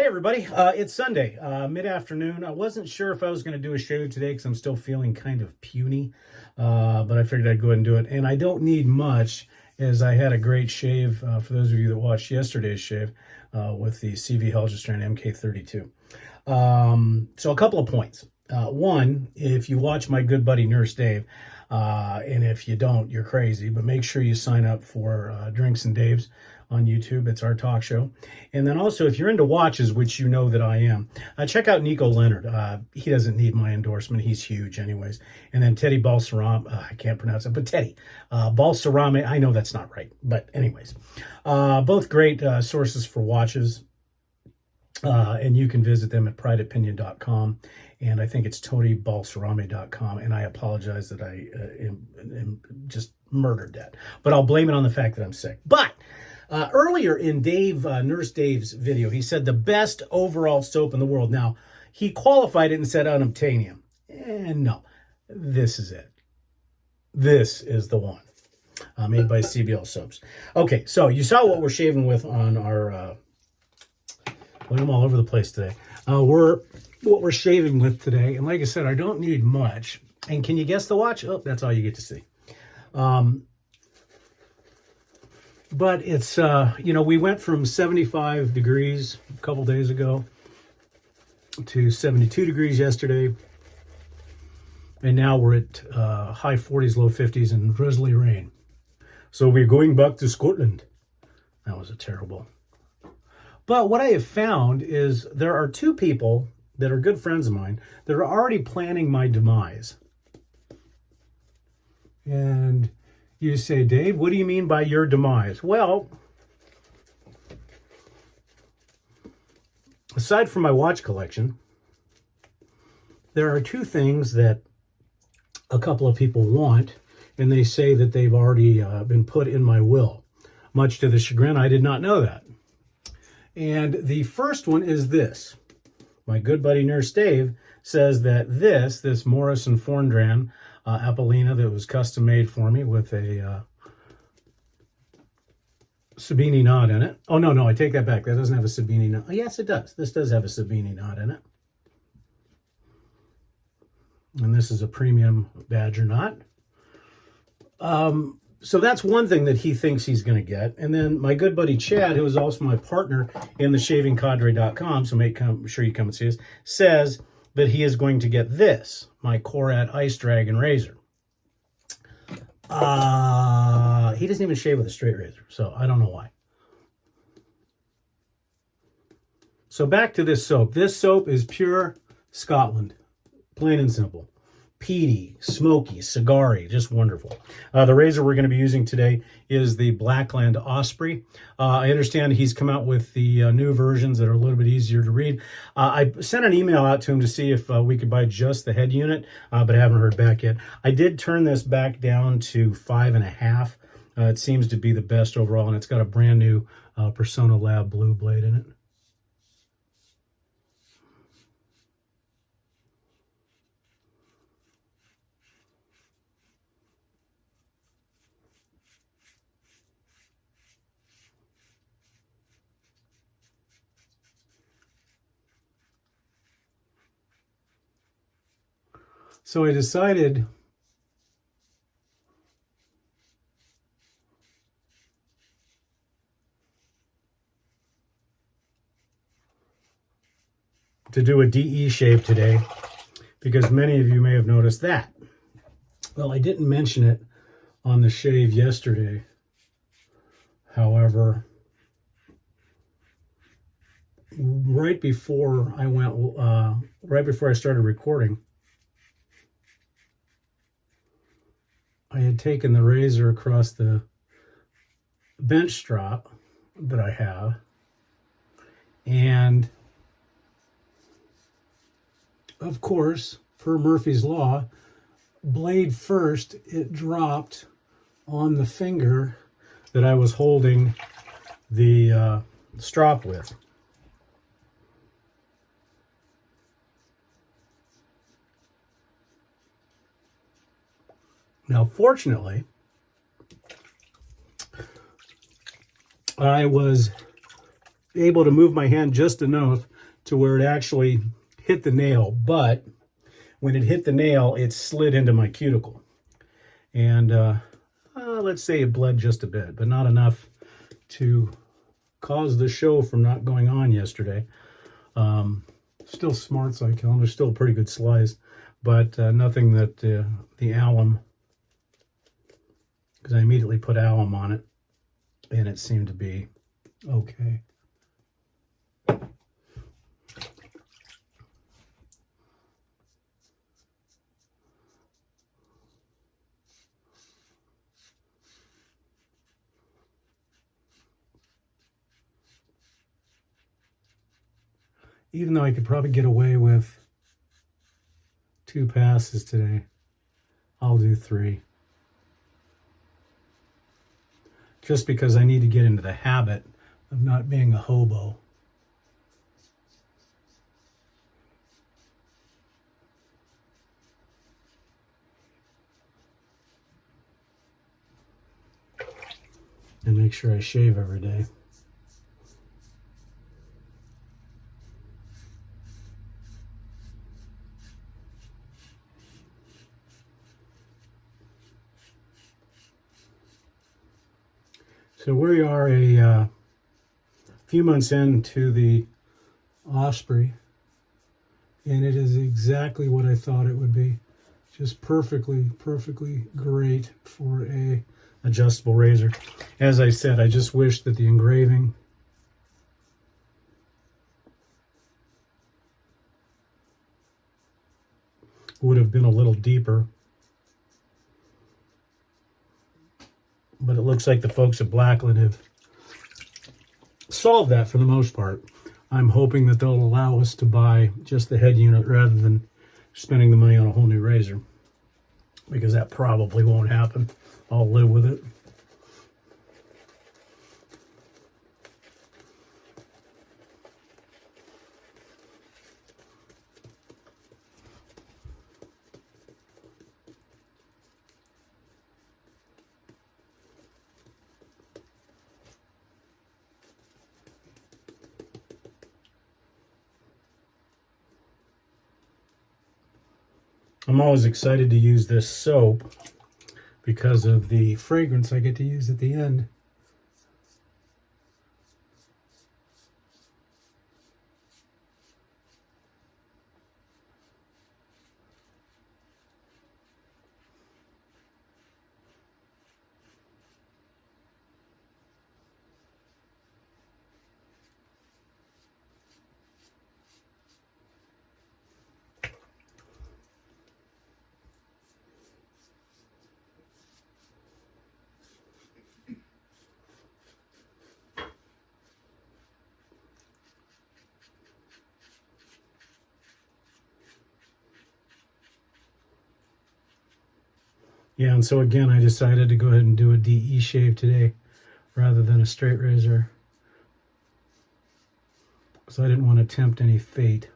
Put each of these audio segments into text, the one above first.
everybody, it's Sunday, mid-afternoon. I wasn't sure if I was going to do a shave today because I'm still feeling kind of puny, but I figured I'd go ahead and do it. And I don't need much, as I had a great shave, for those of you that watched yesterday's shave, with the CV Helgestrand MK32. So a couple of points. One, if you watch my good buddy Nurse Dave, and if you don't, you're crazy, but make sure you sign up for Drinks and Dave's on YouTube. It's our talk show. And then also, if you're into watches, which you know that I am, check out Nico Leonard. He doesn't need my endorsement. He's huge anyways. And then Teddy Balsaram, I can't pronounce it, but Teddy Balsarame, I know that's not right, but anyways, both great sources for watches. And you can visit them at prideopinion.com. And I think it's TonyBalsarame.com. And I apologize that I am just murdered that. But I'll blame it on the fact that I'm sick. But earlier in Nurse Dave's video, he said the best overall soap in the world. Now, he qualified it and said unobtainium. And no, this is it. This is the one made by CBL Soaps. Okay, so you saw what we're shaving with on our... well, I'm all over the place today. What we're shaving with today. And like I said, I don't need much. And can you guess the watch? Oh, that's all you get to see. But it's, we went from 75 degrees a couple days ago to 72 degrees yesterday. And now we're at high 40s, low 50s and drizzly rain. So we're going back to Scotland. That was a terrible. But what I have found is there are two people that are good friends of mine that are already planning my demise. And you say, Dave, what do you mean by your demise? Well, aside from my watch collection, there are two things that a couple of people want, and they say that they've already been put in my will. Much to the chagrin, I did not know that. And the first one is this. My good buddy Nurse Dave says that this Morrison Forndran Apollina that was custom made for me with a Sabini knot in it. Oh, no, I take that back. That doesn't have a Sabini knot. Oh, yes, it does. This does have a Sabini knot in it. And this is a premium Badger knot. So that's one thing that he thinks he's going to get. And then my good buddy Chad, who is also my partner in the shavingcadre.com, so make sure you come and see us, says that he is going to get this, my Korat Ice Dragon razor. He doesn't even shave with a straight razor, so I don't know why. So back to this soap. This soap is pure Scotland, plain and simple. Peaty, smoky, cigar-y, just wonderful. The razor we're going to be using today is the Blackland Osprey. I understand he's come out with the new versions that are a little bit easier to read. I sent an email out to him to see if we could buy just the head unit, but I haven't heard back yet. I did turn this back down to 5.5. It seems to be the best overall, and it's got a brand new Persona Lab blue blade in it. So I decided to do a DE shave today because many of you may have noticed that. Well, I didn't mention it on the shave yesterday. However, right before I started recording, I had taken the razor across the bench strap that I have, and of course, per Murphy's Law, blade first, it dropped on the finger that I was holding the strap with. Now, fortunately, able to move my hand just enough to where it actually hit the nail, but when it hit the nail, it slid into my cuticle. And let's say it bled just a bit, but not enough to cause the show from not going on yesterday. Still smart side calendar, still a pretty good slice, but nothing that the alum, because I immediately put alum on it, and it seemed to be okay. Even though I could probably get away with 2 passes today, I'll do 3. Just because I need to get into the habit of not being a hobo. And make sure I shave every day. So we are a few months into the Osprey, and it is exactly what I thought it would be. Just perfectly great for a adjustable razor. As I said, I just wish that the engraving would have been a little deeper. But it looks like the folks at Blackland have solved that for the most part. I'm hoping that they'll allow us to buy just the head unit rather than spending the money on a whole new razor, because that probably won't happen. I'll live with it. I'm always excited to use this soap because of the fragrance I get to use at the end. Yeah, and so again, I decided to go ahead and do a DE shave today rather than a straight razor, because I didn't want to tempt any fate.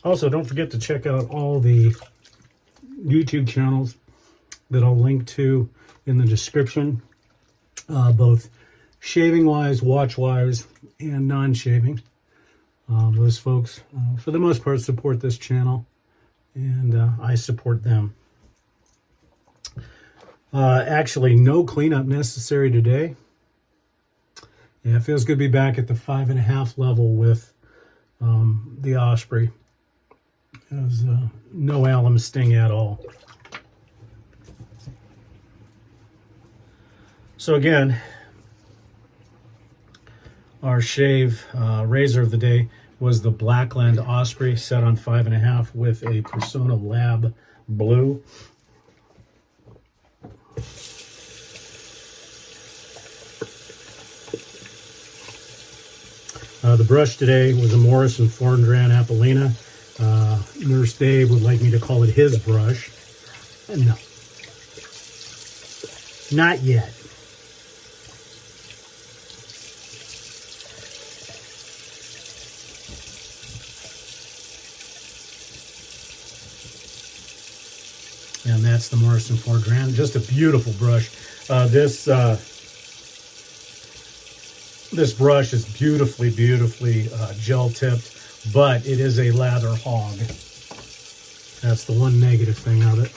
Also, don't forget to check out all the YouTube channels that I'll link to in the description, both shaving-wise, watch-wise, and non-shaving. Those folks, for the most part, support this channel, and I support them. Actually, no cleanup necessary today. Yeah, it feels good to be back at the 5.5 level with the Osprey. There's no alum sting at all. So again, our shave razor of the day was the Blackland Osprey set on 5.5 with a Persona Lab Blue. The brush today was a Morrison Forndran Apollina. Nurse Dave would like me to call it his brush. No. Not yet. And that's the Morrison 4 Grand. Just a beautiful brush. This brush is beautifully gel tipped, but it is a lather hog. That's the one negative thing of it.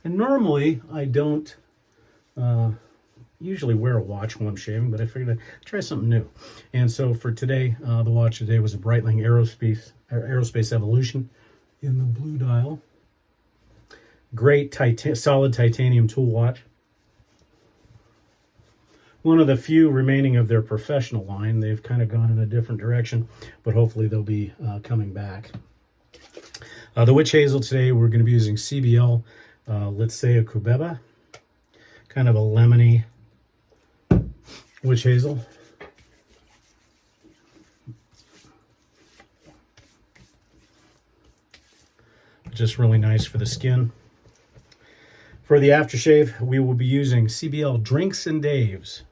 And normally I don't usually wear a watch while I'm shaving, but I figured I'd try something new. And so for today, the watch today was a Breitling Aerospace Evolution in the blue dial. Great solid titanium tool watch. One of the few remaining of their professional line. They've kind of gone in a different direction, but hopefully they'll be coming back. The witch hazel today, we're going to be using CBL. Let's say a Cubeba, kind of a lemony witch hazel. Just really nice for the skin. For the aftershave, we will be using CBL Drinks and Daves.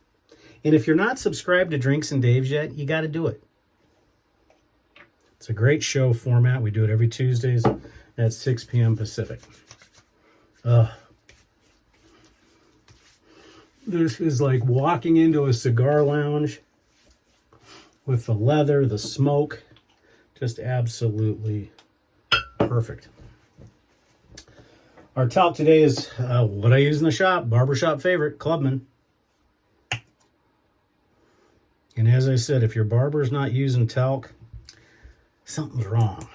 And if you're not subscribed to Drinks and Daves yet, you got to do it. It's a great show format. We do it every Tuesdays at 6 p.m. Pacific. This is like walking into a cigar lounge with the leather, the smoke, just absolutely perfect. Our talc today is what I use in the shop, barbershop favorite, Clubman. And as I said, if your barber's not using talc, something's wrong.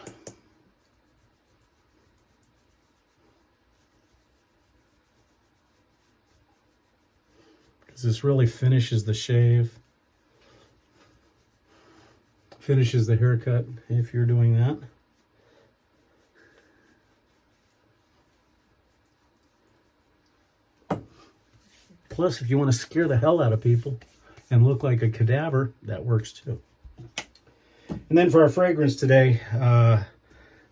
This really finishes the shave, finishes the haircut if you're doing that. Plus, if you want to scare the hell out of people and look like a cadaver, that works too. And then for our fragrance today,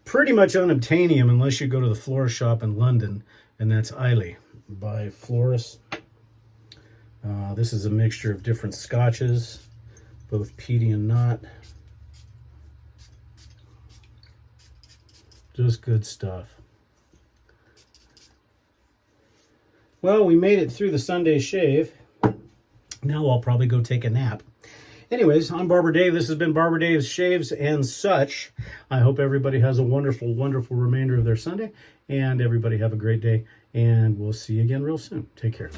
pretty much unobtainium unless you go to the florist shop in London, and that's Eiley by Florist. This is a mixture of different scotches, both peaty and not. Just good stuff. Well, we made it through the Sunday shave. Now I'll probably go take a nap. Anyways, I'm Barber Dave. This has been Barber Dave's Shaves and Such. I hope everybody has a wonderful, wonderful remainder of their Sunday. And everybody have a great day. And we'll see you again real soon. Take care.